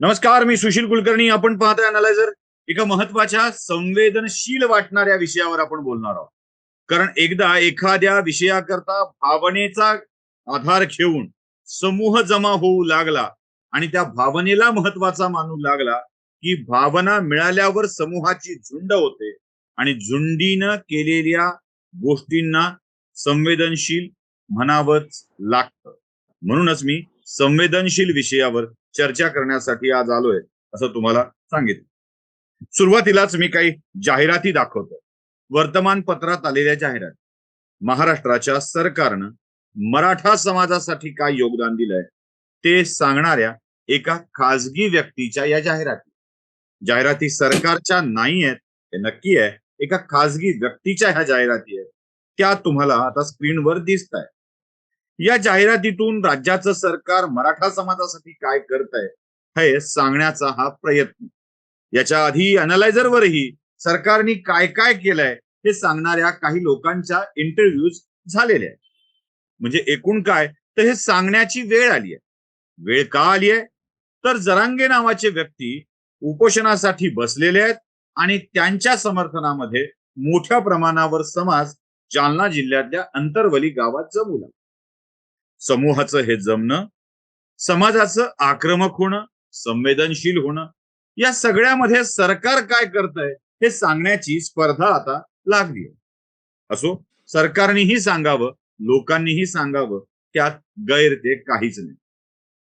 नमस्कार, मी सुशील कुलकर्णी. आपण पाहताय अनालायझर. एका महत्वाच्या संवेदनशील वाटणाऱ्या विषयावर आपण बोलणार आहोत. कारण एकदा एखाद्या विषयाकरता भावनेचा आधार घेऊन समूह जमा होऊ लागला आणि त्या भावनेला महत्वाचा मानू लागला, की भावना मिळाल्यावर समूहाची झुंड होते आणि झुंडीनं केलेल्या गोष्टींना संवेदनशील म्हणावंच लागतं. म्हणूनच मी संवेदनशील विषयावर चर्चा करण्यासाठी आज आलोय असं तुम्हाला सांगितलं. सुरुवातीलाच मी काही जाहिराती दाखवतो. वर्तमानपत्रात आलेल्या जाहिराती. महाराष्ट्राच्या सरकारनं मराठा समाजासाठी काय योगदान दिलंय ते सांगणाऱ्या एका खासगी व्यक्तीच्या या जाहिराती. जाहिराती सरकारच्या नाही आहेत, हे नक्की आहे. एका खासगी व्यक्तीच्या ह्या जाहिराती आहेत. त्या तुम्हाला आता स्क्रीनवर दिसत आहे. या जाहिरातीतून राज्याचं सरकार मराठा समाजासाठी काय करत आहे हे सांगण्याचा हा प्रयत्न. याच्या आधी अनालायझरवरही सरकारने काय काय केलंय हे सांगणाऱ्या काही लोकांच्या इंटरव्ह्यूज झालेले आहेत. म्हणजे एकूण काय, तर हे सांगण्याची वेळ आली आहे. वेळ का आली आहे, तर जरांगे नावाचे व्यक्ती उपोषणासाठी बसलेले आहेत आणि त्यांच्या समर्थनामध्ये मोठ्या प्रमाणावर समाज जालना जिल्ह्यातल्या अंतरवली गावात जमू लागला. समूहाचं हे जमणं, समाजाचं आक्रमक होणं, संवेदनशील होणं, या सगळ्यामध्ये सरकार काय करतंय हे सांगण्याची स्पर्धा आता लागली आहे. असो, सरकारनेही सांगावं, लोकांनीही सांगावं, त्यात गैर ते काहीच नाही.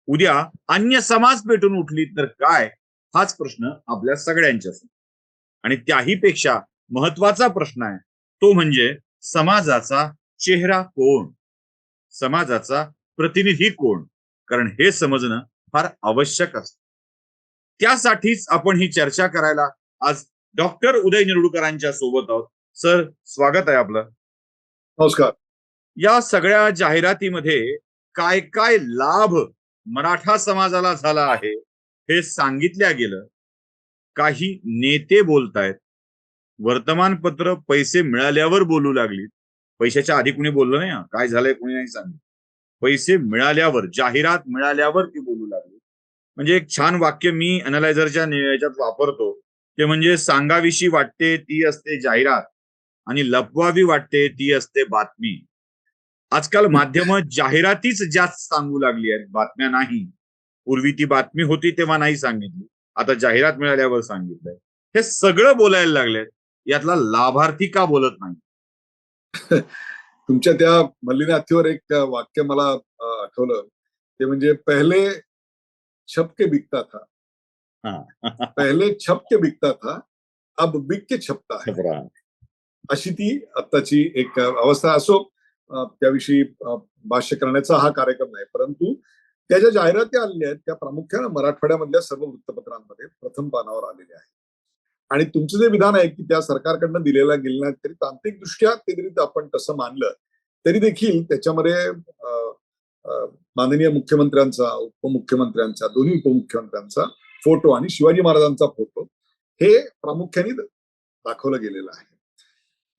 उद्या अन्य समाज पेटून उठली तर काय, हाच प्रश्न आपल्या सगळ्यांच्याच. आणि त्याही पेक्षा महत्वाचा प्रश्न आहे तो म्हणजे समाजाचा चेहरा कोण, समाजाचा प्रतिनिधी कोण. कारण हे समजणं फार आवश्यक असतं. त्यासाठीच आपण ही चर्चा करायला आज डॉक्टर उदय निरडूकरांच्या सोबत आहोत. सर, स्वागत आहे आपलं. नमस्कार. या सगळ्या जाहिरातीमध्ये काय काय लाभ मराठा समाजाला झाला आहे हे सांगितल्या गेलं. काही नेते बोलतायत, वर्तमानपत्र पैसे मिळाल्यावर बोलू लागली. पैशाच्या आधी कुणी बोललं नाही, काय झालंय कुणी नाही सांगितलं. पैसे मिळाल्यावर, जाहिरात मिळाल्यावर ती बोलू लागली. म्हणजे एक छान वाक्य मी अनालायझरच्या याच्यात वापरतो, ते म्हणजे सांगावीशी वाटते ती असते जाहिरात आणि लपवावी वाटते ती असते बातमी. आजकाल माध्यम जाहिरातीच जास्त सांगू लागली आहेत, बातम्या नाही. पूर्वी ती बातमी होती तेव्हा नाही सांगितली, आता जाहिरात मिळाल्यावर सांगितलंय. हे सगळं बोलायला लागलेत, यातला लाभार्थी का बोलत नाही? तुमच्या त्या मल्लिनाथीवर एक वाक्य मला आठवलं, ते म्हणजे पहिले छप के बिकता था, पहिले छप के बिकता था, अब बिक के छपता है. अशी ती आत्ताची एक अवस्था. असो, त्याविषयी भाष्य करण्याचा हा कार्यक्रम नाही, परंतु त्या ज्या जाहिराती आलेल्या आहेत त्या प्रामुख्याने मराठवाड्यामधल्या सर्व वृत्तपत्रांमध्ये प्रथम पानावर आलेल्या आहेत. आणि तुमचं जे विधान आहे की त्या सरकारकडनं दिलेला गेलेला नाही, तरी तांत्रिकदृष्ट्या ते जरी आपण तसं मानलं तरी देखील त्याच्यामध्ये माननीय मुख्यमंत्र्यांचा, उपमुख्यमंत्र्यांचा, दोन्ही उपमुख्यमंत्र्यांचा फोटो आणि शिवाजी महाराजांचा फोटो हे प्रामुख्याने दाखवलं गेलेलं आहे.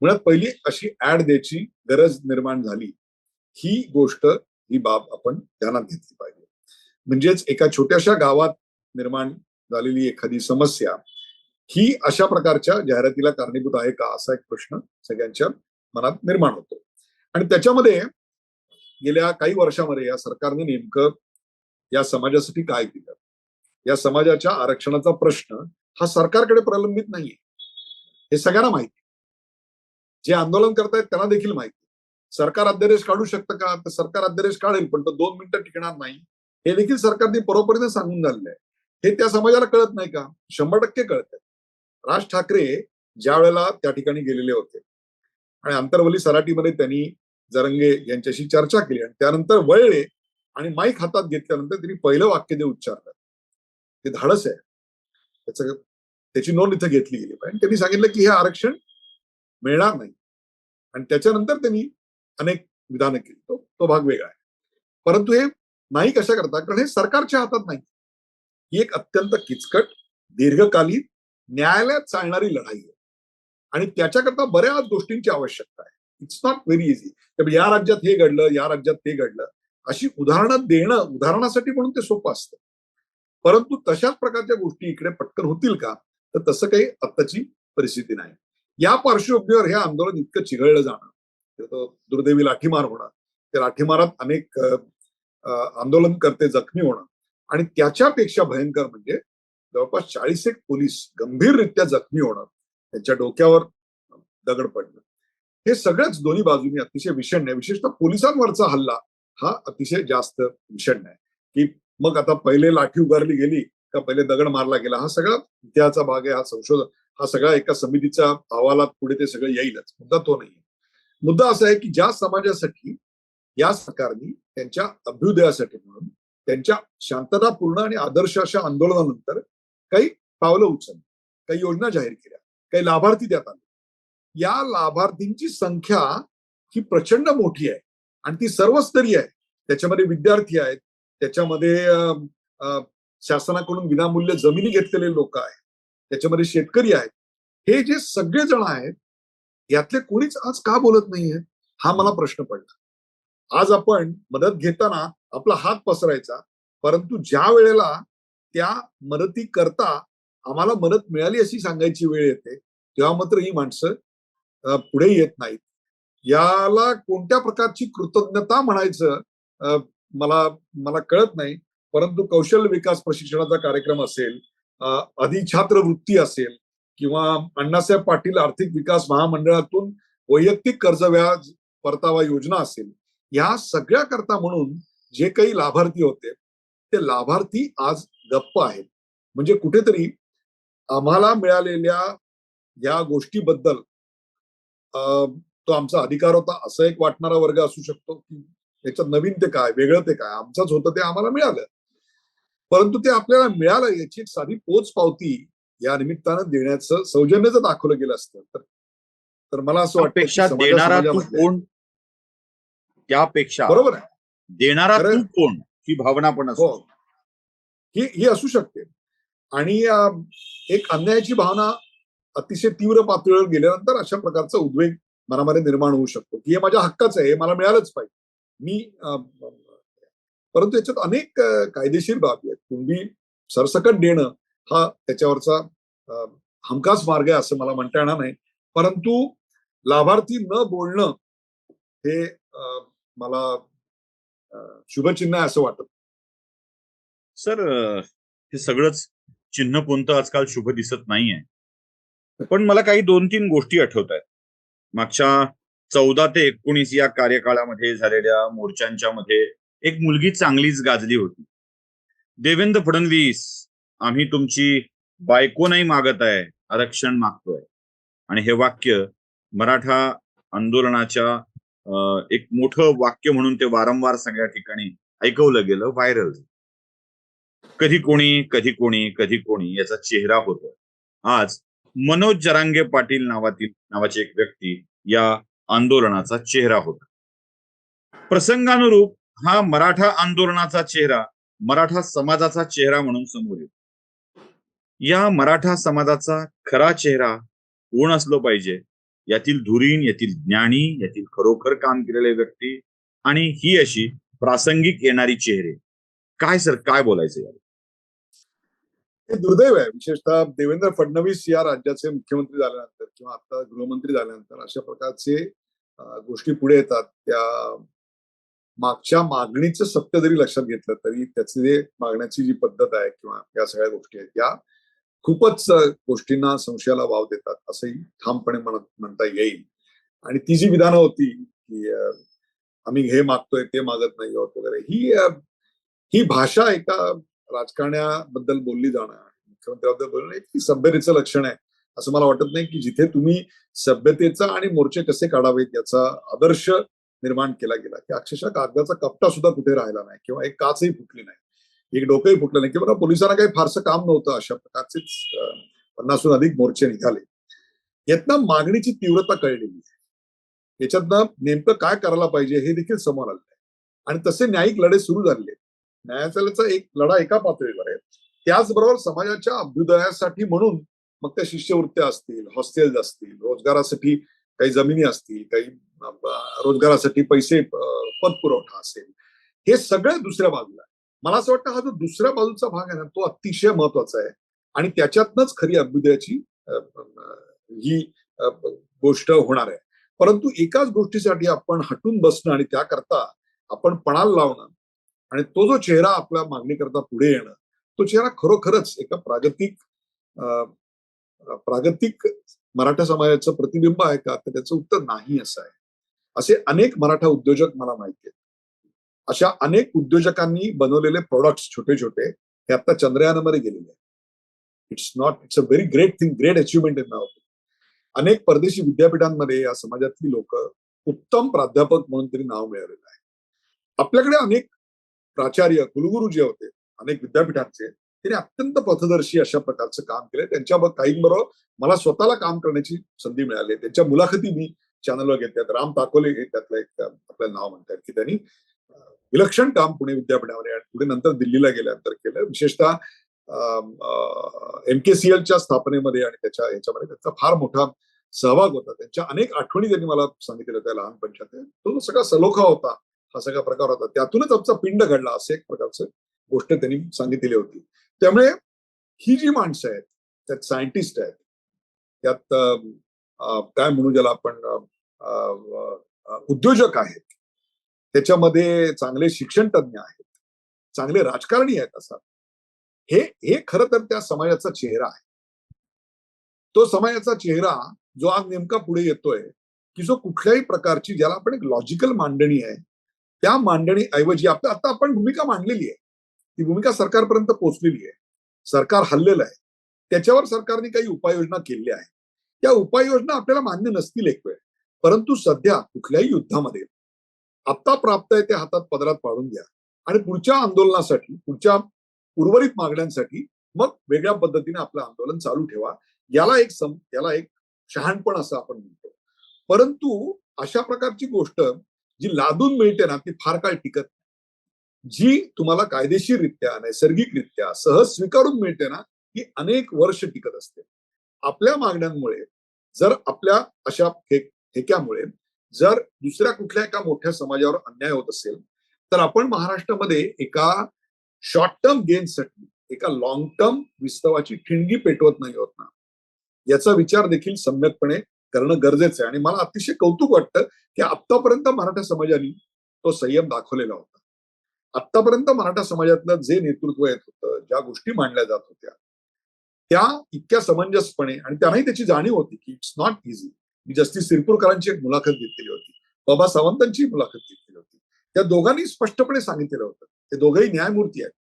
मुळात पहिली अशी ऍड द्यायची गरज निर्माण झाली, ही गोष्ट, ही बाब आपण ध्यानात घेतली पाहिजे. म्हणजेच एका छोट्याशा गावात निर्माण झालेली एखादी समस्या ही अशा प्रकारच्या जाहिरातीला कारणीभूत आहे का, असा एक प्रश्न सगळ्यांच्या मनात निर्माण होतो. आणि त्याच्यामध्ये गेल्या काही वर्षामध्ये या सरकारने नेमकं या समाजासाठी काय केलं, या समाजाच्या आरक्षणाचा प्रश्न हा सरकारकडे प्रलंबित नाहीये, हे सगळ्यांना माहिती. जे आंदोलन करतायत त्यांना देखील माहिती. सरकार अध्यादेश काढू शकतं का, तर सरकार अध्यादेश काढेल, पण तो 2 मिनिटं टिकणार नाही, हे देखील सरकारने परोपरीने सांगून झालेलं आहे. हे त्या समाजाला कळत नाही का? 100% कळत आहे. राज ठाकरे ज्या वेळेला त्या ठिकाणी गेलेले होते आणि अंतरवली सराटीमध्ये त्यांनी जरंगे यांच्याशी चर्चा केली आणि त्यानंतर वळले आणि माईक हातात घेतल्यानंतर त्यांनी पहिलं वाक्य जे उच्चारलं ते धाडस आहे. त्याची नोंद इथं घेतली गेली पाहिजे. त्यांनी सांगितलं की हे आरक्षण मिळणार नाही आणि त्याच्यानंतर त्यांनी अनेक विधानं केली. तो भाग वेगळा आहे. परंतु हे नाही कशा करता, कारण हे सरकारच्या हातात नाही. ही एक अत्यंत किचकट, दीर्घकालीन, न्यायालयात चालणारी लढाई आहे आणि त्याच्याकरता बऱ्याच गोष्टींची आवश्यकता आहे. It's not very easy. या राज्यात हे घडलं, या राज्यात ते घडलं, अशी उदाहरणं देणं उदाहरणासाठी म्हणून ते सोपं असतं. परंतु तशाच प्रकारच्या गोष्टी इकडे पटकन होतील का, तर तसं काही आत्ताची परिस्थिती नाही. या पार्श्वभूमीवर हे आंदोलन इतकं चिघळलं जाणं, दुर्दैवी लाठीमार होणं, त्या लाठीमारात अनेक आंदोलनकर्ते जखमी होणं आणि त्याच्यापेक्षा भयंकर म्हणजे जवळपास 40 पोलीस गंभीररित्या जखमी होणं, त्यांच्या डोक्यावर दगड पडणं, हे सगळंच दोन्ही बाजूनी अतिशय विषण्ण आहे. विशेषतः पोलिसांवरचा हल्ला हा अतिशय जास्त विषण्ण आहे. की मग आता पहिले लाठी उगारली गेली का पहिले दगड मारला गेला, हा सगळा इतिहासाचा भाग आहे, हा संशोधन, हा सगळा एका समितीच्या अहवालात पुढे ते सगळं येईलच. मुद्दा तो नाही. मुद्दा असा आहे की ज्या समाजासाठी या सरकारने त्यांच्या अभ्युदयासाठी म्हणून त्यांच्या शांततापूर्ण आणि आदर्श अशा आंदोलनानंतर काही पावलं उचलली, काही योजना जाहीर केल्या, काही लाभार्थी देण्यात आले. या लाभार्थींची संख्या ही प्रचंड मोठी आहे आणि ती सर्वस्तरीय आहे. त्याच्यामध्ये विद्यार्थी आहेत, त्याच्यामध्ये शासनाकडून विनामूल्य जमिनी घेतलेले लोक आहेत, त्याच्यामध्ये शेतकरी आहेत. हे जे सगळे जण आहेत यातले कोणीच आज का बोलत नाहीये, हा मला प्रश्न पडला. आज आपण मदत घेताना आपला हात पसरायचा, परंतु ज्या वेळेला त्या मदती करता आम्हाला मदत मिळाली अशी सांगायची वेळ येते, तेव्हा मात्र ही माणसं पुढे येत नाहीत. याला कोणत्या प्रकारची कृतज्ञता म्हणायचं मला मला कळत नाही. परंतु कौशल्य विकास प्रशिक्षणाचा कार्यक्रम असेल, अधिछात्र वृत्ती असेल किंवा अण्णासाहेब पाटील आर्थिक विकास महामंडळातून वैयक्तिक कर्ज व्याज परतावा योजना असेल, या सगळ्या करता म्हणून जे काही लाभार्थी होते ते लाभार्थी आज गप्प आहेत. म्हणजे कुठेतरी आम्हाला मिळालेल्या या गोष्टीबद्दल तो आमचा अधिकार होता असं एक वाटणारा वर्ग असू शकतो की याच्यात नवीन ते काय, वेगळं ते काय, आमचंच होतं ते आम्हाला मिळालं. परंतु ते आपल्याला मिळालं याची एक साधी पोच पावती या निमित्तानं देण्याचं सौजन्य जर दाखवलं गेलं असतं तर मला असं वाटतं त्यापेक्षा देणारा तू कोण, त्यापेक्षा बरोबर आहे, देणारा तू कोण ही भावना पण असते. ही असू शकते. आणि एक अन्यायाची भावना अतिशय तीव्र पातळीवर गेल्यानंतर अशा प्रकारचा उद्वेग मनामध्ये निर्माण होऊ शकतो की हे माझ्या हक्काचं आहे, हे मला मिळालंच पाहिजे. परंतु याच्यात अनेक कायदेशीर बाबी आहेत. तुम्ही सरसकट देणं हा त्याच्यावरचा हमखास मार्ग आहे असं मला म्हणता येणार नाही. परंतु लाभार्थी न बोलणं हे मला शुभचिन्ह आहे असं वाटत. सर, हे सगळंच चिन्ह कोणतं आजकाल शुभ दिसत नाहीये. पण मला काही 2-3 गोष्टी आठवत आहेत. मागच्या 14 ते 19 या कार्यकाळामध्ये झालेल्या मोर्चांच्या मध्ये एक मुलगी चांगलीच गाजली होती. देवेंद्र फडणवीस, आम्ही तुमची बायको नाही मागत आहे, आरक्षण मागतोय. आणि हे वाक्य मराठा आंदोलनाच्या एक मोठं वाक्य म्हणून ते वारंवार सगळ्या ठिकाणी ऐकवलं गेलं, व्हायरल. कधी कोणी कधी कोणी कधी कोणी याचा चेहरा होतो. आज मनोज जरांगे पाटील नावाचे एक व्यक्ती या आंदोलनाचा चेहरा होता. प्रसंगानुरूप हा मराठा आंदोलनाचा चेहरा मराठा समाजाचा चेहरा म्हणून समोर येतो. या मराठा समाजाचा खरा चेहरा कोण असलो पाहिजे, यातील धुरीण, यातील ज्ञानी, यातील खरोखर काम केलेले व्यक्ती आणि ही अशी प्रासंगिक येणारी चेहरे. काय सर, काय बोलायचं यार? हे दुर्दैव आहे. विशेषतः देवेंद्र फडणवीस या राज्याचे मुख्यमंत्री झाल्यानंतर किंवा आता गृहमंत्री झाल्यानंतर अशा प्रकारचे गोष्टी पुढे येतात. त्या मागच्या मागणीचं सत्य जरी लक्षात घेतलं तरी त्याची जे मागण्याची जी पद्धत आहे किंवा या सगळ्या गोष्टी आहेत या खूपच गोष्टींना संशयाला वाव देतात असंही ठामपणे म्हणता येईल. आणि ती जी विधानं होती की आम्ही हे मागतोय ते मागत नाही आहोत वगैरे, ही भाषा एका राजकारण्याबद्दल बोलली जाणं, मुख्यमंत्र्याबद्दल बोलणं ही सभ्यतेचं लक्षण आहे असं मला वाटत नाही. की जिथे तुम्ही सभ्यतेचा आणि मोर्चे कसे काढावेत याचा आदर्श निर्माण केला गेला की अक्षरशः कागदाचा कपटा सुद्धा कुठे राहिला नाही किंवा एक काचही फुटली नाही, एक डोकंही फुटलं नाही किंवा पोलिसांना काही फारसं काम नव्हतं. अशा प्रकारचेच 50हून अधिक मोर्चे निघाले. यातनं मागणीची तीव्रता कळलेली आहे. याच्यातनं नेमकं काय करायला पाहिजे हे देखील समोर आलं आहे आणि तसे न्यायिक लढे सुरू झाले. न्यायालयाचा एक लढा एका पातळीवर आहे, त्याचबरोबर समाजाच्या अभ्युदयासाठी म्हणून मग त्या शिष्यवृत्त्या असतील, हॉस्टेल्स असतील, रोजगारासाठी काही जमिनी असतील, काही रोजगारासाठी पैसे, पतपुरवठा असेल, हे सगळं दुसऱ्या बाजूला आहे. मला असं वाटतं हा जो दुसऱ्या बाजूचा भाग आहे ना तो अतिशय महत्वाचा आहे आणि त्याच्यातनच खरी अभ्युदयाची ही गोष्ट होणार आहे. परंतु एकाच गोष्टीसाठी आपण हटून बसणं आणि त्याकरता आपण पणाला लावणं आणि तो जो चेहरा आपल्या मागणीकरता पुढे येणं तो चेहरा खरोखरच एका प्रागतिक मराठा समाजाचं प्रतिबिंब आहे का, तर त्याचं उत्तर नाही असं आहे. असे अनेक मराठा उद्योजक मला माहिती आहेत. अशा अनेक उद्योजकांनी बनवलेले प्रोडक्ट्स छोटे छोटे हे आता चंद्रयानामध्ये गेलेले आहेत. It's a very great thing, great achievement in नाव. अनेक परदेशी विद्यापीठांमध्ये या समाजातली लोक उत्तम प्राध्यापक म्हणून तरी नाव मिळवलेलं आहे. आपल्याकडे अनेक प्राचार्य कुलगुरू जे होते अनेक विद्यापीठांचे त्यांनी अत्यंत पथदर्शी अशा प्रकारचं काम केलं. त्यांच्या काहींबरोबर मला स्वतःला काम करण्याची संधी मिळाली. त्यांच्या मुलाखती मी चॅनलवर घेतल्यात. राम ताकोले हे त्यातलं एक आपलं नाव म्हणतात की त्यांनी विलक्षण काम पुणे विद्यापीठामध्ये आणि पुढे नंतर दिल्लीला गेल्यानंतर केलं. विशेषतः MKCLच्या स्थापनेमध्ये आणि याच्यामध्ये त्यांचा फार मोठा सहभाग होता. त्यांच्या अनेक आठवणी त्यांनी मला सांगितलेल्या त्या लहानपणच्या. तो सगळा सलोखा होता, हा सगळा प्रकार होता. त्यातूनच आमचा पिंड घडला असं एक प्रकारचं गोष्ट त्यांनी सांगितलेली होती. त्यामुळे ही जी माणसं आहेत त्यात सायंटिस्ट आहेत, त्यात काय म्हणू ज्याला आपण उद्योजक आहेत, त्याच्यामध्ये चांगले शिक्षण तज्ञ आहेत, चांगले राजकारणी आहेत. असा हे खरं तर त्या समाजाचा चेहरा आहे. तो समाजाचा चेहरा जो आज नेमका पुढे येतोय की जो कुठल्याही प्रकारची ज्याला आपण एक लॉजिकल मांडणी आहे त्या मांडणी ऐवजी आता आपण भूमिका मांडलेली आहे, ती भूमिका सरकारपर्यंत पोहोचलेली आहे, सरकार हल्लेलं आहे, त्याच्यावर सरकारने काही उपाययोजना केलेल्या आहेत. त्या उपाययोजना आपल्याला मान्य नसतील एक वेळ, परंतु सध्या कुठल्याही युद्धामध्ये आता प्राप्त आहे ते हातात पदरात पाडून घ्या आणि पुढच्या आंदोलनासाठी, पुढच्या उर्वरित मागण्यांसाठी मग वेगळ्या पद्धतीने आपलं आंदोलन चालू ठेवा. याला एक शहाणपण असं आपण म्हणतो. परंतु अशा प्रकारची गोष्ट जी लादून मिळते ना ती फार काळ टिकत नाही. जी तुम्हाला कायदेशीररित्या, नैसर्गिकरित्या सहज स्वीकारून मिळते ना ती अनेक वर्ष टिकत असते. आपल्या मागण्यांमुळे जर आपल्या अशा ठेक्यामुळे जर दुसऱ्या कुठल्या एका मोठ्या समाजावर अन्याय होत असेल तर आपण महाराष्ट्रामध्ये एका शॉर्ट टर्म गेनसाठी एका लॉंग टर्म विस्तवाची ठिणगी पेटवत नाही होत ना, याचा विचार देखील सम्यकपणे करणं गरजेचं आहे. आणि मला अतिशय कौतुक वाटतं की आतापर्यंत मराठा समाजाने तो संयम दाखवलेला होता. आतापर्यंत मराठा समाजातलं जे नेतृत्व येत होतं, ज्या गोष्टी मांडल्या जात होत्या त्या इतक्या समंजसपणे, आणि त्यांनाही त्याची जाणीव होती की इट्स नॉट इझी. मी जस्टिस सिरपूरकरांची एक मुलाखत घेतलेली होती, बाबा सावंतांची मुलाखत घेतलेली होती. त्या दोघांनी स्पष्टपणे सांगितलेलं होतं. ते दोघंही न्यायमूर्ती आहेत.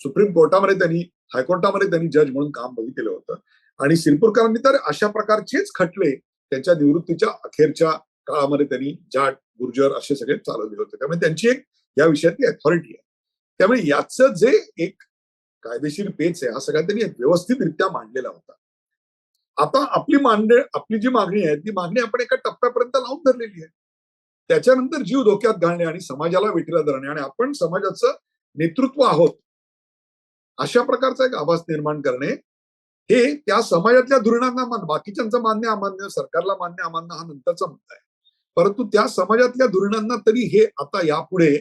सुप्रीम कोर्टामध्ये त्यांनी, हायकोर्टामध्ये त्यांनी जज म्हणून काम बघितलेलं होतं. आणि सिरपूरकरांनी तर अशा प्रकारचेच खटले त्यांच्या निवृत्तीच्या अखेरच्या काळामध्ये त्यांनी जाट, गुर्जर असे सगळे चालवले होते. त्यामुळे त्यांची एक या विषयातली अथॉरिटी आहे. त्यामुळे याचं जे एक कायदेशीर पेच आहे हा सगळा त्यांनी व्यवस्थितरित्या मांडलेला होता. आता आपली जी मागणी आहे ती मागणी आपण एका टप्प्यापर्यंत लावून धरलेली आहे. त्याच्यानंतर जीव धोक्यात घालणे आणि समाजाला वेठीला धरणे आणि आपण समाजाचं नेतृत्व आहोत अशा प्रकारचा एक आभास निर्माण करणे हे त्या समाजातल्या धोरणांना बाकीच्यांचं मान्य अमान्य, सरकारला मान्य अमान्य हा नंतरचा मुद्दा आहे. परंतु त्या समाजातल्या धोरणांना तरी हे आता यापुढे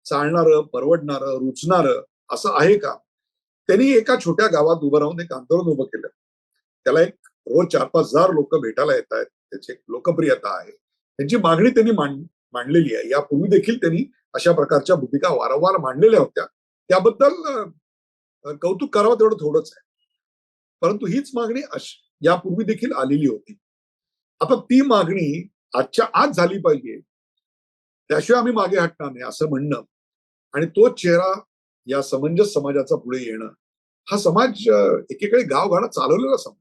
चालणारं, परवडणारं, रुचणारं असं आहे का? त्यांनी एका छोट्या गावात उभं राहून एक आंदोलन उभं केलं. त्याला एक रोज 4-5 हजार लोक भेटायला येत आहेत. त्याची एक लोकप्रियता आहे. त्यांची मागणी त्यांनी मांडलेली आहे. यापूर्वी देखील त्यांनी अशा प्रकारच्या भूमिका वारंवार मांडलेल्या होत्या. त्याबद्दल कौतुक करावं तेवढं थोडंच आहे. परंतु हीच मागणी यापूर्वी देखील आलेली होती. आता ती मागणी आजच्या आज झाली पाहिजे, त्याशिवाय आम्ही मागे हटणार नाही असं म्हणणं आणि तो चेहरा या समंजस समाजाचा पुढे येणं, हा समाज एकीकडे गावगाडा चालवलेला समाज,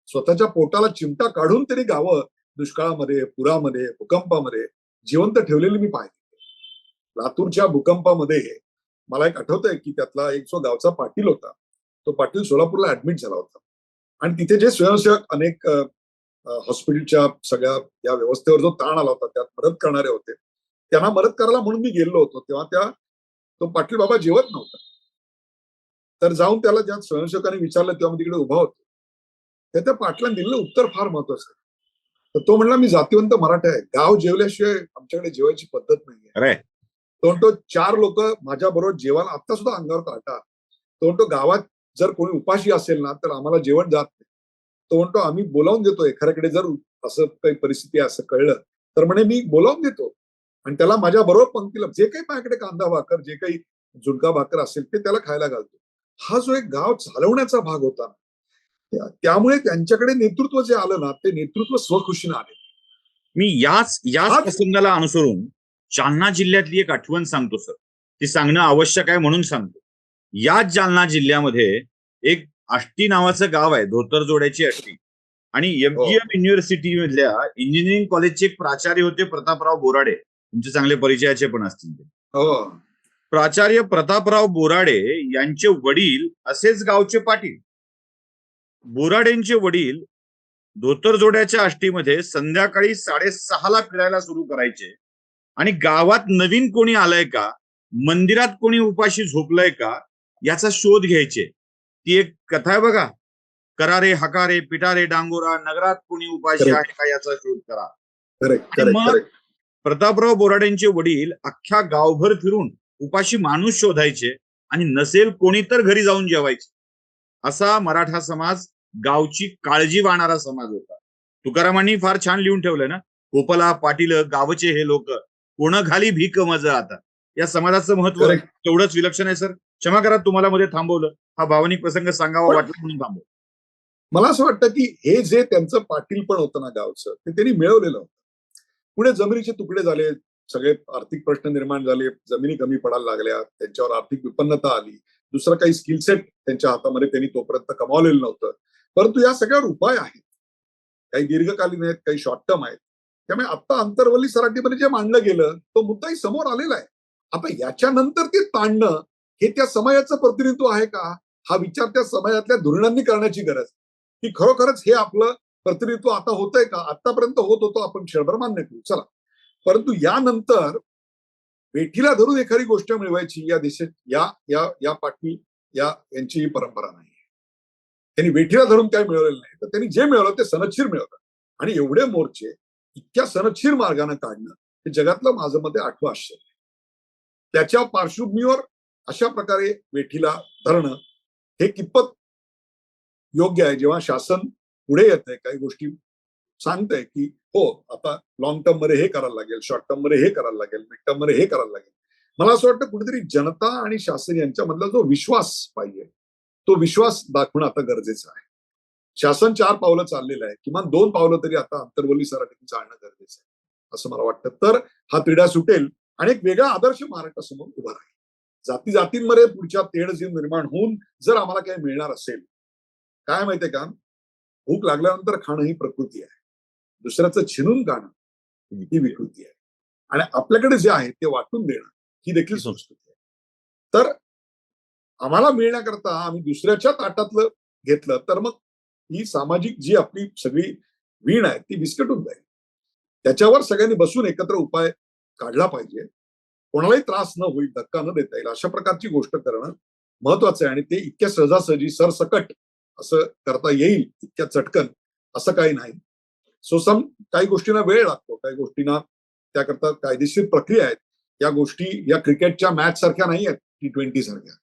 स्वतःच्या पोटाला चिमटा काढून तरी गावं दुष्काळामध्ये, पुरामध्ये, भूकंपामध्ये जिवंत ठेवलेली मी पाहिजे. लातूरच्या भूकंपामध्ये मला एक आठवतंय की त्यातला एक जो गावचा पाटील होता, तो पाटील सोलापूरला ऍडमिट झाला होता आणि तिथे जे स्वयंसेवक अनेक हॉस्पिटलच्या सगळ्या या व्यवस्थेवर जो ताण आला होता त्यात मदत करणारे होते, त्यांना मदत करायला म्हणून मी गेलो होतो. तेव्हा तो पाटील बाबा जेवत नव्हता. तर जाऊन त्याला ज्या स्वयंसेवकांनी विचारलं तेव्हा मी तिकडे उभा होतो. त्या पाटलांनी दिलेलं उत्तर फार महत्वाचं. तर तो म्हणला, मी जातीवंत मराठा आहे, गाव जेवल्याशिवाय आमच्याकडे जेवायची पद्धत नाहीये. तो म्हणतो 4 लोक माझ्या बरोबर जेवायला आता सुद्धा अंगावर काटा. तो म्हणतो गावात जर कोणी उपाशी असेल ना तर आम्हाला जेवण जात नाही. तो म्हणतो आम्ही बोलावून देतो एखाद्याकडे जर असं काही परिस्थिती असं कळलं तर म्हणे मी बोलावून देतो आणि त्याला माझ्या बरोबर पंक्तीला जे काही माझ्याकडे कांदा भाकर जे काही झुणका भाकर असेल ते त्याला खायला घालतो. हा जो एक गाव चालवण्याचा भाग होता त्यामुळे त्यांच्याकडे नेतृत्व जे आलं ना ते नेतृत्व स्वखुशीनं आले. मी याच हाच- प्रसंगाला अनुसरून जालना जिल्ह्यातली एक आठवण सांगतो सर. ती सांगणं आवश्यक आहे म्हणून सांगतो. याच जालना जिल्ह्यामध्ये एक आष्टी नावाचं गाव आहे, धोतरजोड्याची आष्टी. आणि एमजीएम युनिव्हर्सिटी मधल्या इंजिनिअरिंग कॉलेजचे एक प्राचार्य होते प्रतापराव बोराडे. तुमचे चांगले परिचयाचे पण असतील ते. हो प्राचार्य प्रतापराव बोराडे यांचे वडील असेच गावचे पाटील. बोराडेंचे वडील धोतरजोड्याच्या आष्टीमध्ये संध्याकाळी 6:30ला फिरायला सुरू करायचे आणि गावात नवीन कोणी आलंय का, मंदिरात कोणी उपाशी झोपलंय का याचा शोध घ्यायचे. ती एक कथा आहे बघा, करारे हकारे पिटारे डांगोरा, नगरात कोणी उपाशी आहे का याचा शोध करा. करेक्ट आणि मग करेक्ट. प्रतापराव बोराडेंचे वडील अख्ख्या गावभर फिरून उपाशी माणूस शोधायचे आणि नसेल कोणी तर घरी जाऊन जेवायचे. असा मराठा समाज गावची काळजी वाहणारा समाज होता. तुकारामांनी फार छान लिहून ठेवलंय ना, गोपाला पाटील गावचे हे लोक कोण घाली भीक मज आता. या समाजाचं महत्व Correct. तेवढंच विलक्षण आहे सर. क्षमा करा तुम्हाला मध्ये थांबवलं, हा भावनिक प्रसंग सांगावा वाटला म्हणून थांबवलं. मला असं वाटतं की हे जे त्यांचं पाटील पण होतं ना गावचं ते त्यांनी मिळवलेलं होतं. पुढे जमिनीचे तुकडे झाले, सगळे आर्थिक प्रश्न निर्माण झाले, जमिनी कमी पडायला लागल्या, त्यांच्यावर आर्थिक विपन्नता आली, दुसरं काही स्किल सेट त्यांच्या हातामध्ये त्यांनी तोपर्यंत कमावलेलं नव्हतं. परंतु या सगळ्यावर उपाय आहेत, काही दीर्घकालीन आहेत, काही शॉर्ट टर्म आहेत. त्यामुळे आता अंतरवली सराटीमध्ये जे मांडलं गेलं तो मुद्दाही समोर आलेला आहे. आता याच्यानंतर ते ताणणं हे त्या समयाचं प्रतिनिधित्व आहे का, हा विचार त्या समयातल्या धोरणांनी करण्याची गरज आहे. की खरोखरच हे आपलं प्रतिनिधित्व आता होतंय का, आतापर्यंत होत होतो आपण क्षणभर मान्य करू चला. परंतु यानंतर वेठीला धरून एखादी गोष्ट मिळवायची या देशात या पाटील यांची ही परंपरा नाही. त्यांनी वेठीला धरून काय मिळवलेलं नाही, तर त्यांनी जे मिळवलं ते सनदशीर मिळवलं. आणि एवढे मोर्चे इतक्या सनदशीर मार्गाने काढणं हे जगातलं माझं मते 8वं आश्चर्य आहे. त्याच्या पार्श्वभूमीवर अशा प्रकारे वेठीला धरणं हे कितपत योग्य आहे, जेव्हा शासन पुढे येत आहे काही गोष्टी सांगतंय की हो आता लॉंग टर्म मध्ये हे करायला लागेल, शॉर्ट टर्म मध्ये हे करायला लागेल, मिड टर्म मध्ये हे करायला लागेल. मला असं वाटतं कुठेतरी जनता आणि शासन यांच्यामधला जो विश्वास पाहिजे तो विश्वास दाखवणं आता गरजेचं आहे. शासन 4 पावलं चाललेलं आहे, किमान 2 पावलं तरी आता अंतरवली सराटीने चालणं गरजेचं आहे असं मला वाटतं. तर हा तिढा सुटेल आणि एक वेगळा आदर्श महाराष्ट्रासमोर उभा राहील. जाती जातींमध्ये पुढच्या तेढ जे निर्माण होऊन जर आम्हाला काही मिळणार असेल, काय माहितीये का, भूक लागल्यानंतर खाणं ही प्रकृती आहे, दुसऱ्याचं छिनून खाणं ही विकृती आहे. आणि आपल्याकडे जे आहे ते वाटून देणं ही देखील संस्कृती आहे. तर आम्हाला मिळण्याकरता आम्ही दुसऱ्याच्या ताटातलं घेतलं तर मग ही सामाजिक जी आपली सगळी वीण आहे ती विस्कटून जाईल. त्याच्यावर सगळ्यांनी बसून एकत्र उपाय काढला पाहिजे. कोणालाही त्रास न होईल, धक्का न देता येईल अशा प्रकारची गोष्ट करणं महत्वाचं आहे. आणि ते इतक्या सहजासहजी सरसकट असं करता येईल इतक्या चटकन असं काही नाही. सम काही गोष्टींना वेळ लागतो, काही गोष्टींना त्याकरता कायदेशीर प्रक्रिया आहेत. या गोष्टी या क्रिकेटच्या मॅच सारख्या नाही आहेत, T20 सारख्या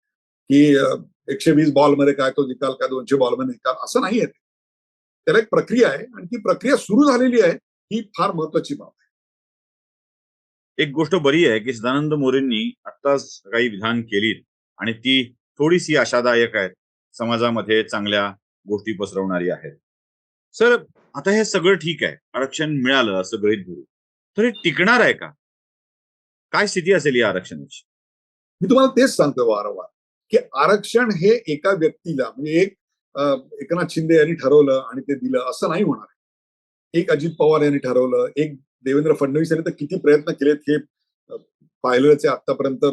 की 120 बॉलमध्ये काय तो निकाल, काय 200 बॉलमध्ये निकाल, असं नाही आहे. त्याला एक प्रक्रिया आहे आणि ती प्रक्रिया सुरू झालेली आहे, ही फार महत्वाची बाब आहे. एक गोष्ट बरी आहे की सदानंद मोरेंनी आत्ताच काही विधान केली आणि ती थोडीशी आशादायक आहे, समाजामध्ये चांगल्या गोष्टी पसरवणारी आहेत. सर आता हे सगळं ठीक आहे, आरक्षण मिळालं असं गृहीत धरू, तर हे टिकणार आहे का? काय स्थिती असेल या आरक्षणाची? मी तुम्हाला तेच सांगतोय वारंवार की आरक्षण हे एका व्यक्तीला म्हणजे एकनाथ शिंदे यांनी ठरवलं आणि ते दिलं असं नाही होणार. एक अजित पवार यांनी ठरवलं, एक देवेंद्र फडणवीस यांनी तर किती प्रयत्न केलेत हे पाहिलंच आहे आतापर्यंत.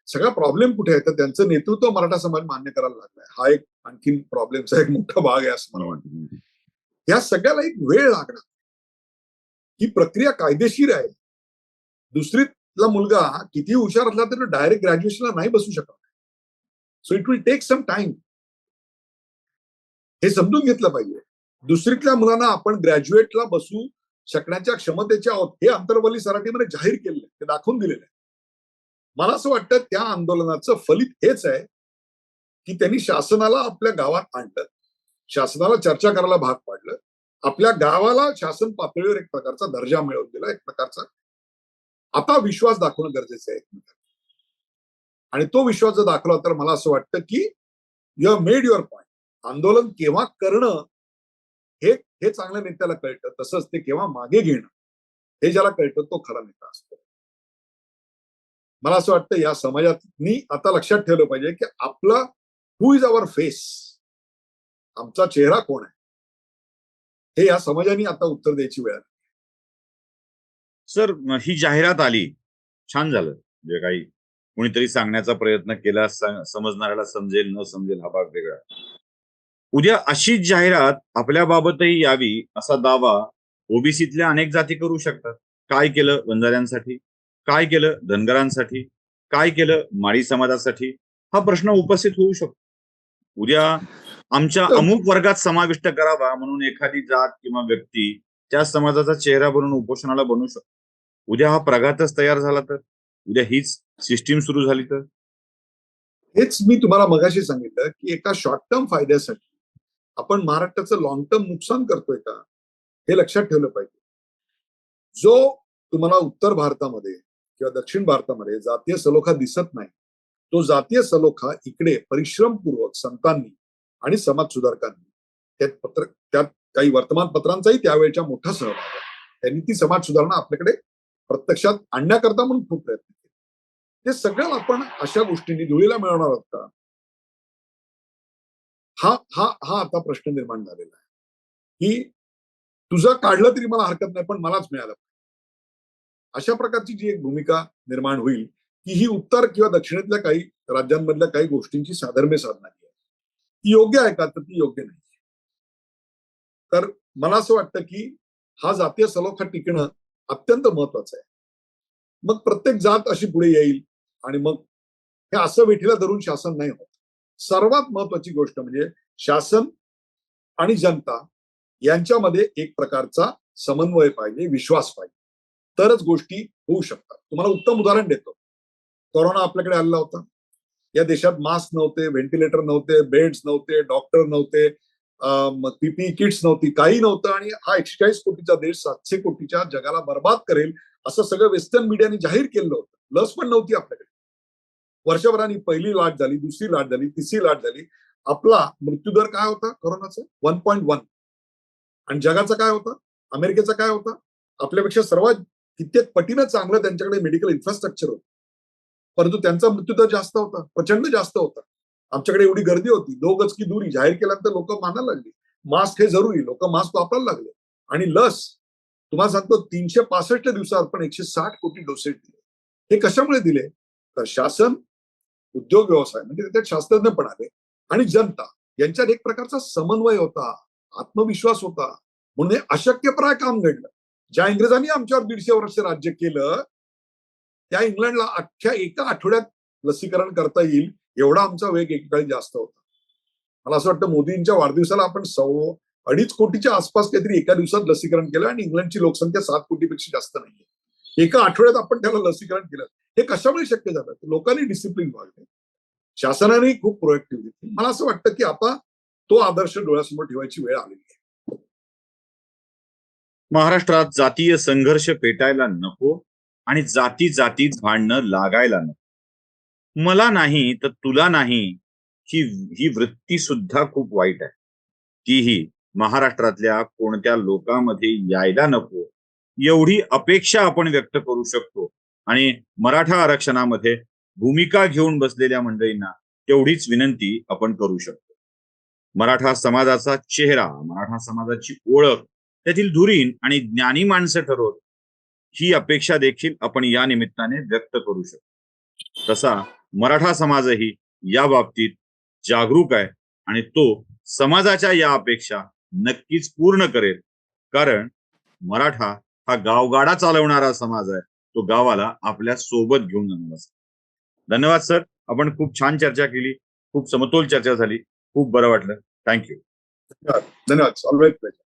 सगळा प्रॉब्लेम कुठे आहे, तर त्यांचं नेतृत्व मराठा समाज मान्य करायला लागलाय. हा एक आणखीन प्रॉब्लेमचा एक मोठा भाग आहे असं मला वाटतं. या सगळ्याला एक वेळ लागणार. ही प्रक्रिया कायदेशीर आहे. दुसरीतला मुलगा किती हुशार असला तरी डायरेक्ट ग्रॅज्युएशनला नाही बसू शकत. So it will take some time. हे समजून घेतलं पाहिजे. दुसरीतल्या मुलांना आपण ग्रॅज्युएटला बसू शकण्याच्या क्षमतेचे आहोत हे अंतरवली सराटीमध्ये जाहीर केलेलं आहे, ते दाखवून दिलेलं आहे. मला असं वाटतं त्या आंदोलनाचं फलित हेच आहे की त्यांनी शासनाला आपल्या गावात आणलं, शासनाला चर्चा करायला भाग पाडलं, आपल्या गावाला शासन पातळीवर एक प्रकारचा दर्जा मिळवून दिला, एक प्रकारचा आता विश्वास दाखवणं गरजेचं आहे एकमेकांना. आणि तो विश्वास जर दाखवला तर मला असं वाटतं की you have made your point. आंदोलन केव्हा करणं हे हे चांगल्या नेत्याला कळतं, तसंच ते केव्हा मागे घेणं हे ज्याला कळतं तो खरा नेता असतो. मला असं वाटतं या समाजातनी आता लक्षात ठेवलं पाहिजे की आपला हु इज अवर फेस, आमचा चेहरा कोण आहे हे या समाजाने आता उत्तर द्यायची वेळ आली. सर, ही जाहिरात आली, छान झालं. जे काही कोणीतरी सांगण्याचा प्रयत्न केला, समजणाऱ्याला समजेल न समजेल हा भाग वेगळा. उद्या अशीच जाहिरात आपल्या बाबतही यावी असा दावा ओबीसीतल्या अनेक जाती करू शकतात. काय केलं बंजाऱ्यांसाठी, काय केलं धनगरांसाठी, काय केलं माळी समाजासाठी, हा प्रश्न उपस्थित होऊ शकतो. उद्या आमच्या अमुक वर्गात समाविष्ट करावा म्हणून एखादी जात किंवा व्यक्ती त्या समाजाचा चेहरा बनून उपोषणाला बनू शकतो. उद्या हा प्रघातच तयार झाला तर, उद्या हीच सिस्टीम सुरू झाली तर. हेच मी तुम्हाला मगाशी सांगितलं की एका शॉर्ट टर्म फायद्यासाठी आपण महाराष्ट्राचं लॉंग टर्म नुकसान करतोय का हे लक्षात ठेवलं पाहिजे. जो तुम्हाला उत्तर भारतामध्ये किंवा दक्षिण भारतामध्ये जातीय सलोखा दिसत नाही, तो जातीय सलोखा इकडे परिश्रमपूर्वक संतांनी आणि समाज सुधारकांनी त्यात काही वर्तमानपत्रांचाही त्यावेळेच्या मोठा सहभाग आहे. त्यांनी ती समाज सुधारणा आपल्याकडे प्रत्यक्षात आणण्याकरता म्हणून खूप प्रयत्न केले. ते सगळं आपण अशा गोष्टींनी धुळीला मिळवणार आहोत का, हा हा हा आता प्रश्न निर्माण झालेला आहे की तुझं काढलं तरी मला हरकत नाही पण मलाच मिळालं. अशा प्रकारची जी एक भूमिका निर्माण होईल की ही उत्तर किंवा दक्षिणेतल्या काही राज्यांमधल्या काही गोष्टींची साधर्म्य साधणारी आहे, ती योग्य आहे का तर ती योग्य नाही. तर मला असं वाटतं की हा जातीय सलोखा टिकणं अत्यंत महत्वाचं आहे. मग प्रत्येक जात अशी पुढे येईल आणि मग हे असं वेठीला धरून शासन नाही होत. सर्वात महत्वाची गोष्ट म्हणजे शासन आणि जनता यांच्यामध्ये एक प्रकारचा समन्वय पाहिजे, विश्वास पाहिजे, तरच गोष्टी होऊ शकतात. तुम्हाला उत्तम उदाहरण देतो. कोरोना आपल्याकडे आलेला होता. या देशात मास्क नव्हते, व्हेंटिलेटर नव्हते, बेड्स नव्हते, डॉक्टर नव्हते, पीपीई किट्स नव्हती, काही नव्हतं. आणि हा 140 कोटीचा देश 700 कोटीच्या जगाला बर्बाद करेल असं सगळं वेस्टर्न मीडियाने जाहीर केलं होतं. लस पण नव्हती आपल्याकडे. वर्षभराने पहिली लाट झाली, दुसरी लाट झाली, तिसरी लाट झाली. आपला मृत्यूदर काय होता कोरोनाचा? 1.1. आणि जगाचा काय होता, अमेरिकेचा काय होता? आपल्यापेक्षा सर्वात कित्येक पटीनं चांगलं त्यांच्याकडे मेडिकल इन्फ्रास्ट्रक्चर होतं, परंतु त्यांचा मृत्यूदर जास्त होता, प्रचंड जास्त होता. आमच्याकडे एवढी गर्दी होती, 2 गज की दूरी जाहीर केल्यानंतर लोक मानायला लागली. मास्क हे जरुरी, लोक मास्क वापरायला लागले. आणि लस तुम्हाला सांगतो 365 दिवसात आपण 160 कोटी डोसेस दिले. हे कशामुळे दिले? तर शासन, उद्योग व्यवसाय म्हणजे त्याच्यात शास्त्रज्ञ पण आले आणि जनता यांच्यात एक प्रकारचा समन्वय होता, आत्मविश्वास होता. म्हणून हे अशक्यप्राय काम घडलं. ज्या इंग्रजांनी आमच्यावर 150 वर्ष राज्य केलं त्या इंग्लंडला अख्ख्या एका आठवड्यात लसीकरण करता येईल एवढा आमचा वेग एकेकाळी जास्त होता. मला असं वाटतं मोदींच्या वाढदिवसाला आपण 2.5 कोटीच्या आसपास काहीतरी एका दिवसात लसीकरण केलं आणि इंग्लंडची लोकसंख्या 7 कोटीपेक्षा जास्त नाहीये. एका आठवड्यात आपण त्याला लसीकरण केलं. हे कशामुळे शक्य झालं? लोकांनी डिसिप्लिन वाढले, शासनाने खूप प्रोएक्टिव्ह घेतली. मला असं वाटतं की आता तो आदर्श डोळ्यासमोर ठेवायची वेळ आलेली आहे. महाराष्ट्रात जातीय संघर्ष पेटायला नको आणि जाती जातीत भांडणं लागायला नको. मला नाही तर तुला नाही ही ही वृत्ती सुद्धा खूप वाईट आहे. तीही महाराष्ट्रातल्या कोणत्या लोकांमध्ये यायला नको एवढी अपेक्षा आपण व्यक्त करू शकतो. आणि मराठा आरक्षणामध्ये भूमिका घेऊन बसलेल्या मंडळींना तेवढीच विनंती आपण करू शकतो. मराठा समाजाचा चेहरा, मराठा समाजाची ओळख, त्यातील धुरीण आणि ज्ञानी माणसं ठरवत ही अपेक्षा देखील आपण या निमित्ताने व्यक्त करू शकतो. तसा मराठा समाजही या बाबतीत जागरूक आहे आणि तो समाजाच्या या अपेक्षा नक्कीच पूर्ण करेल. कारण मराठा हा गावगाडा चालवणारा समाज आहे. तो गावाला आपल्या सोबत घेऊन जाणार. धन्यवाद सर, आपण खूप छान चर्चा केली, खूप समतोल चर्चा झाली, खूप बरं वाटलं. थँक्यू. धन्यवाद. Always pleasure.